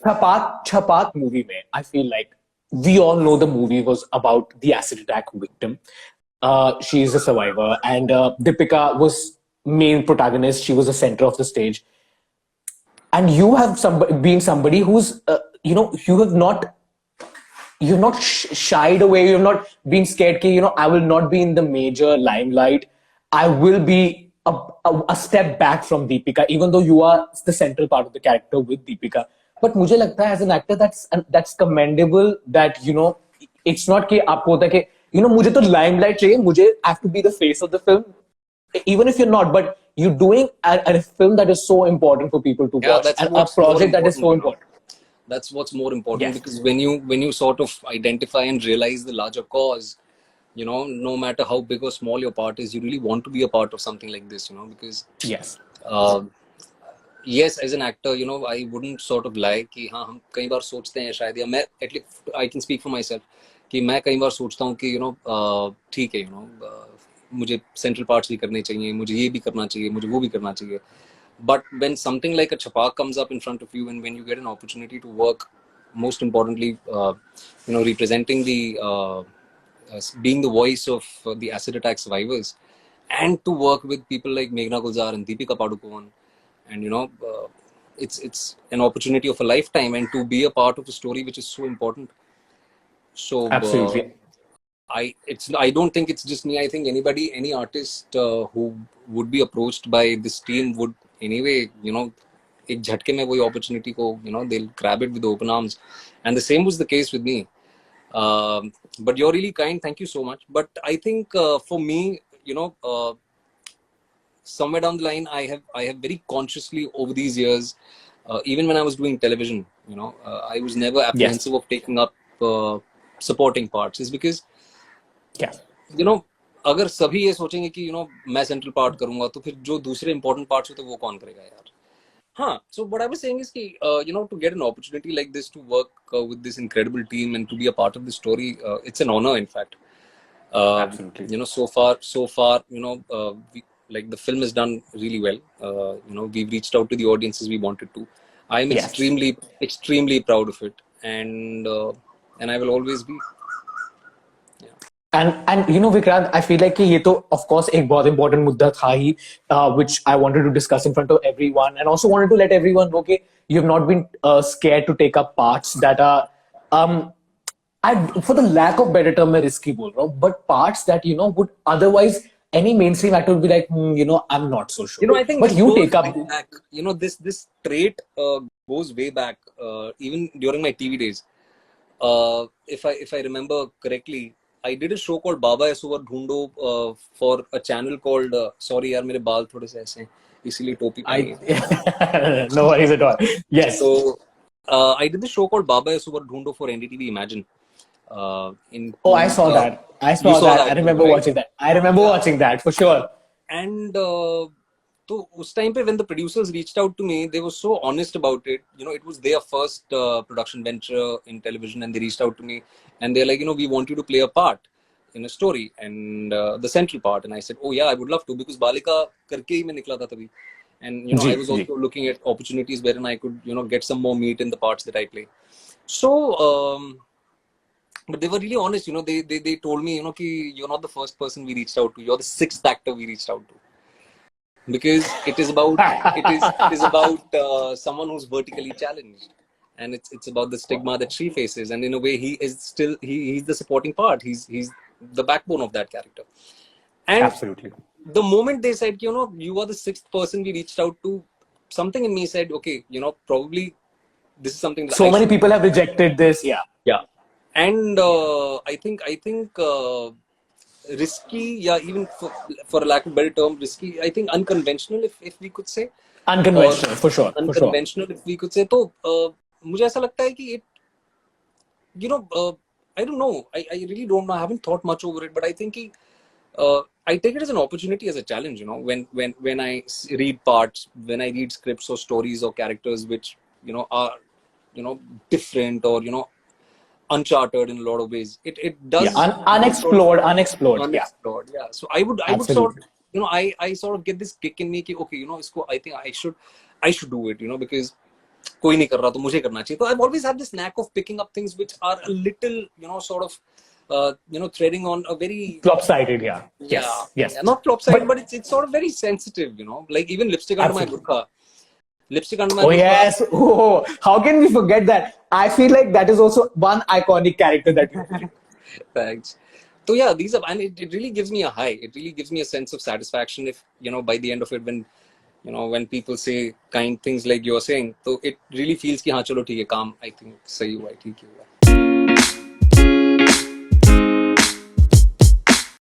Chapak movie mein, I feel like we all know the movie was about the acid attack victim. She is a survivor, and Deepika was main protagonist. She was the center of the stage, and you have been somebody who's you've not shied away. You've not been scared. I will not be in the major limelight. I will be a step back from Deepika, even though you are the central part of the character with Deepika. But मुझे लगता है as an actor that's commendable. That it's not कि आपको होता है कि मुझे तो limelight चाहिए. मुझे have to be the face of the film, even if you're not. But you're doing a film that is so important for people to Yeah, watch, that's and a what's more project that is important, so you know. important. That's what's more important, Yes. because when you sort of identify and realize the larger cause, no matter how big or small your part is, you really want to be a part of something like this, because Yes. uh, yes, as an actor, I wouldn't sort of lie कि हाँ हम कई बार सोचते हैं शायद, या मैं at least I can speak for myself कि मैं कई बार सोचता हूँ कि ठीक है, मुझे सेंट्रल पार्ट्स भी करने चाहिए, मुझे ये भी करना चाहिए, मुझे वो भी करना चाहिए. But when something like a Chapak comes up in front of you, and when you get an opportunity to work, most importantly, representing being the voice of the acid attack survivors, and to work with people like Meghna Gulzar and Deepika Padukone, and it's an opportunity of a lifetime, and to be a part of a story which is so important. So Absolutely. I don't think it's just me. I think any artist who would be approached by this team would anyway, एक झटके में वही opportunity को, they'll grab it with open arms, and the same was the case with me. But you're really kind. Thank you so much. But I think for me, somewhere down the line, I have very consciously over these years, even when I was doing television, I was never apprehensive of taking up supporting parts, is because अगर सभी ये सोचेंगे कि मैं central part करूंगा, तो फिर जो दूसरे इंपॉर्टेंट पार्ट्स होते हैं वो कौन करेगा यार. हाँ, so what I was saying is कि to get an opportunity like this, to work with this incredible team and to be a part of the story, it's an honor, in fact. Absolutely. So far, like the film is done really well. We've reached out to the audiences we wanted to. I'm extremely proud of it, and I will always be. And Vikrant, I feel like कि ये तो of course एक बहुत important मुद्दा था ही, which I wanted to discuss in front of everyone, and also wanted to let everyone know कि you have not been scared to take up parts that are for the lack of better term मैं risky बोल रहा हूँ, but parts that would otherwise any mainstream actor would be like, I'm not so sure. I think but you take up back. This trait goes way back, even during my TV days. If I remember correctly, I did a show called Baba Yasuvar Dhundo for a channel called sorry यार मेरे बाल थोड़े से ऐसे हैं इसीलिए टोपी पहनी. No worries at all. Yes. So I did the show called Baba Yasuvar Dhundo for NDTV Imagine. I saw that. I remember watching that. I remember watching that for sure. And so उस time पे when the producers reached out to me, they were so honest about it. It was their first production venture in television, and they reached out to me and they're like, we want you to play a part in a story, and the central part. And I said, oh yeah, I would love to, because Balika करके ही मैं निकला था तभी. And I was also looking at opportunities wherein I could get some more meat in the parts that I play. So but they were really honest. They told me, you're not the first person we reached out to, you're the sixth actor we reached out to, because it is about someone who's vertically challenged, and it's about the stigma that she faces, and in a way he is still he's the supporting part, he's the backbone of that character. And absolutely, the moment they said, you are the sixth person we reached out to, something in me said, okay, probably this is something that so many people have rejected this. Yeah. And I think risky, yeah, even for a lack of a better term, risky, I think unconventional, if we could say. Unconventional, for sure. Unconventional, if we could say. तो मुझे ऐसा लगता है कि I don't know, I really don't know, I haven't thought much over it, but I think I take it as an opportunity, as a challenge, when I read parts, when I read scripts or stories or characters which are different, or uncharted in a lot of ways. It does unexplored. Yeah. So I would sort of, I sort of get this kick in me कि okay, I think I should do it, because कोई नहीं कर रहा तो मुझे करना चाहिए. तो I've always had this knack of picking up things which are a little, sort of, treading on a very, Lopsided, yeah. yeah, Yes. not lopsided, But but it's sort of very sensitive, like even lipstick under my absolutely. burqa. Lipstick under my Oh burqa. yes. Oh, how can we forget that? I feel like that is also one iconic character that you played. Thanks. So yeah, these are, and it really gives me a high. It really gives me a sense of satisfaction if, by the end of it, when people say kind things like you're saying, so it really feels कि हाँ चलो ठीक है काम I think सही हुआ है ठीक है हुआ है.